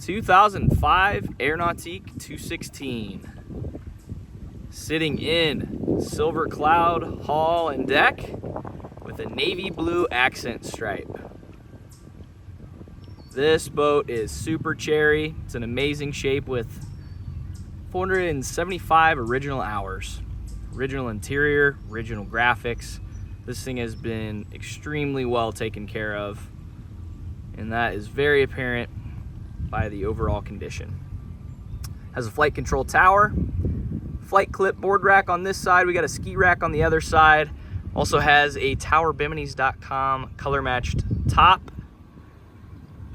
2005 Nautique 216. Sitting in silver cloud hull and deck with a navy blue accent stripe. This boat is super cherry. It's an amazing shape with 475 original hours. Original interior, original graphics. This thing has been extremely well taken care of, and that is very apparent by the overall condition. Has a flight control tower, flight clip board rack on this side. We got a ski rack on the other side. Also has a towerbiminis.com color matched top,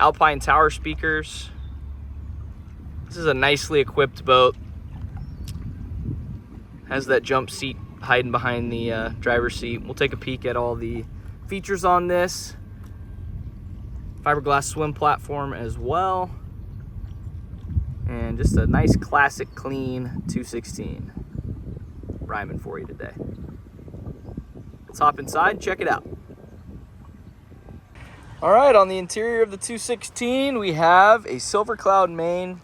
Alpine tower speakers. This is a nicely equipped boat. Has that jump seat hiding behind the driver's seat. We'll take a peek at all the features on this. Fiberglass swim platform as well. And just a nice classic clean 216. Rhyming for you today. Let's hop inside and check it out. All right, on the interior of the 216, we have a silver cloud main.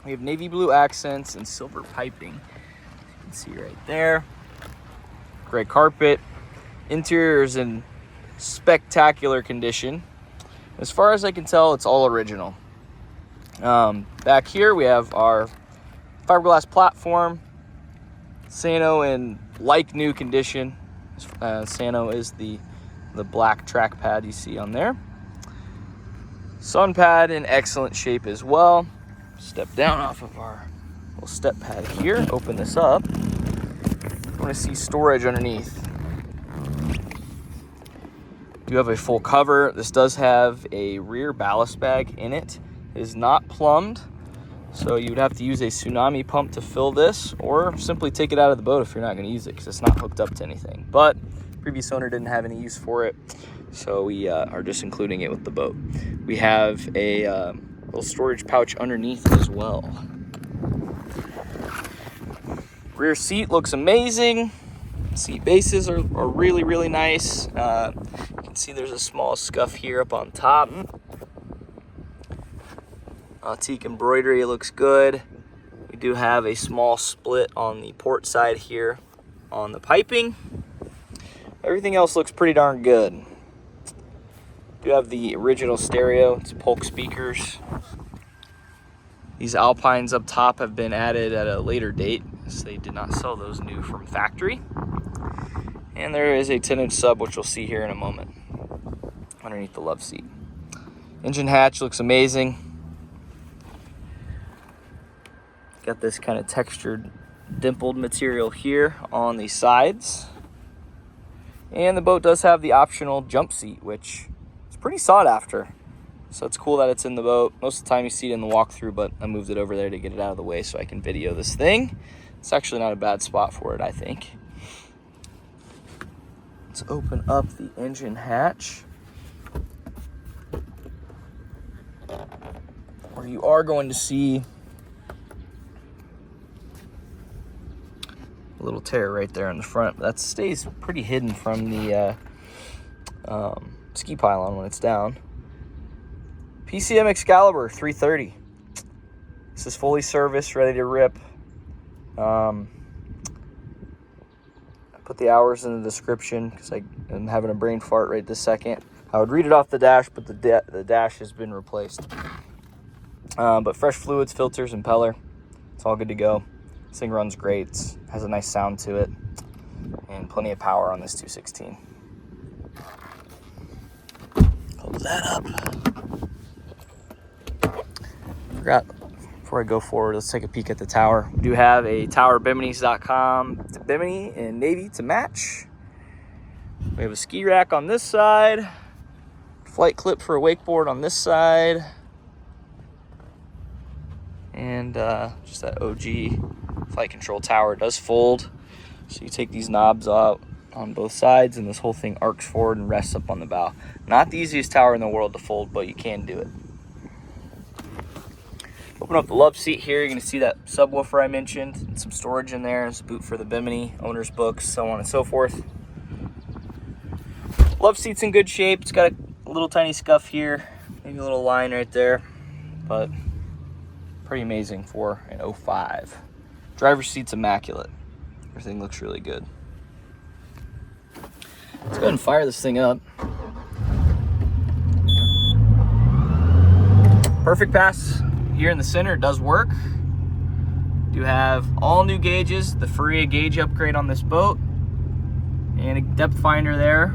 We have navy blue accents and silver piping. You can see right there. Gray carpet. Interior is in spectacular condition. As far as I can tell, it's all original. Back here we have our fiberglass platform. Sano in like new condition. Sano is the black track pad you see on there. Sun pad in excellent shape as well. Step down off of our little step pad here. Open this up. You want to see storage underneath. You have a full cover. This does have a rear ballast bag in it. It is not plumbed, so you would have to use a tsunami pump to fill this, or simply take it out of the boat if you're not going to use it, because it's not hooked up to anything. But previous owner didn't have any use for it, so we are just including it with the boat. We have a little storage pouch underneath as well. Rear seat looks amazing. Seat bases are really, really nice. You can see there's a small scuff here up on top. Nautique embroidery looks good. We do have a small split on the port side here on the piping. Everything else looks pretty darn good. We do have the original stereo. It's Polk speakers. These Alpines up top have been added at a later date, so they did not sell those new from factory. And there is a 10-inch sub, which we'll see here in a moment, underneath the love seat. Engine hatch looks amazing. Got this kind of textured, dimpled material here on the sides. And the boat does have the optional jump seat, which is pretty sought after. So it's cool that it's in the boat. Most of the time you see it in the walkthrough, but I moved it over there to get it out of the way so I can video this thing. It's actually not a bad spot for it, I think. Let's open up the engine hatch, where you are going to see a little tear right there in the front. That stays pretty hidden from the ski pylon when it's down. PCM Excalibur 330. This is fully serviced, ready to rip. I put the hours in the description because I am having a brain fart right this second. I would read it off the dash, but the dash has been replaced. But fresh fluids, filters, impeller, it's all good to go. This thing runs great. It has a nice sound to it, and plenty of power on this 216. Close that up. Forgot, before I go forward, let's take a peek at the tower. We do have a towerbiminis.com to Bimini in navy to match. We have a ski rack on this side, flight clip for a wakeboard on this side, and just that OG flight control tower. It does fold, so you take these knobs out on both sides and this whole thing arcs forward and rests up on the bow. Not the easiest tower in the world to fold, but you can do it. Open up the love seat here. You're going to see that subwoofer I mentioned and some storage in there. There's a boot for the Bimini, owner's books, so on and so forth. Love seat's in good shape. It's got a little tiny scuff here, maybe a little line right there, but pretty amazing for an 05. Driver's seat's immaculate. Everything looks really good. Let's go ahead and fire this thing up. Perfect pass here in the center. It does work. You have all new gauges, the Faria gauge upgrade on this boat, and a depth finder there.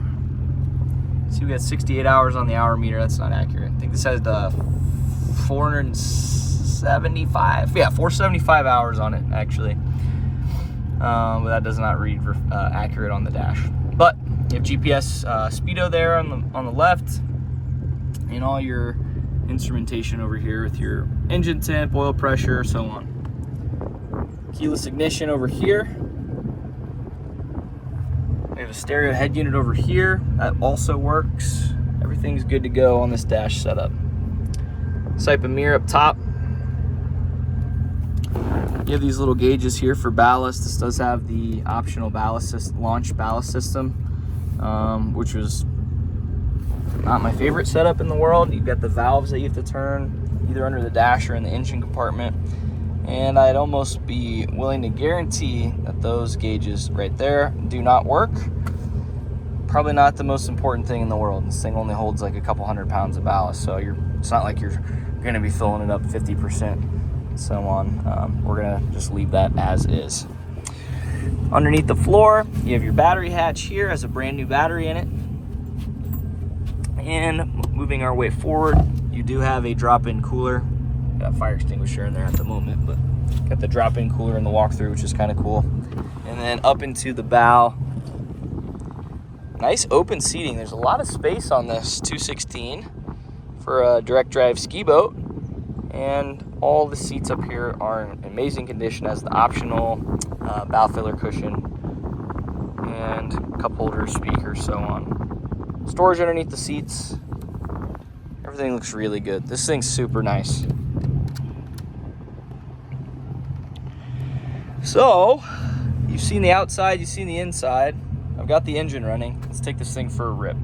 See, we got 68 hours on the hour meter. That's not accurate. I think this has the 475. Yeah, 475 hours on it, actually. But that does not read accurate on the dash. But you have GPS speedo there on the left, and all your instrumentation over here with your engine temp, oil pressure, so on. Keyless ignition over here. We have a stereo head unit over here. That also works. Everything's good to go on this dash setup. Type of mirror up top. You have these little gauges here for ballast. This does have the optional launch ballast system, which was not my favorite setup in the world. You've got the valves that you have to turn either under the dash or in the engine compartment. And I'd almost be willing to guarantee that those gauges right there do not work. Probably not the most important thing in the world. This thing only holds like a couple 100 pounds of ballast, so it's not like you're gonna be filling it up 50% and so on. We're gonna just leave that as is. Underneath the floor, you have your battery hatch here, has a brand new battery in it. And moving our way forward, you do have a drop-in cooler. Got a fire extinguisher in there at the moment, but got the drop-in cooler in the walkthrough, which is kind of cool. And then up into the bow. Nice open seating. There's a lot of space on this 216 for a direct drive ski boat. And all the seats up here are in amazing condition, as the optional bow filler cushion and cup holder, speakers, so on. Storage underneath the seats. Everything looks really good. This thing's super nice. So, you've seen the outside, you've seen the inside. I've got the engine running. Let's take this thing for a rip.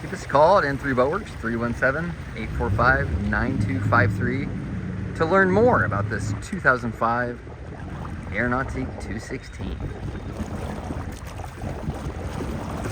Give us a call at N3 Boatworks, 317-845-9253 to learn more about this 2005 Nautique 216.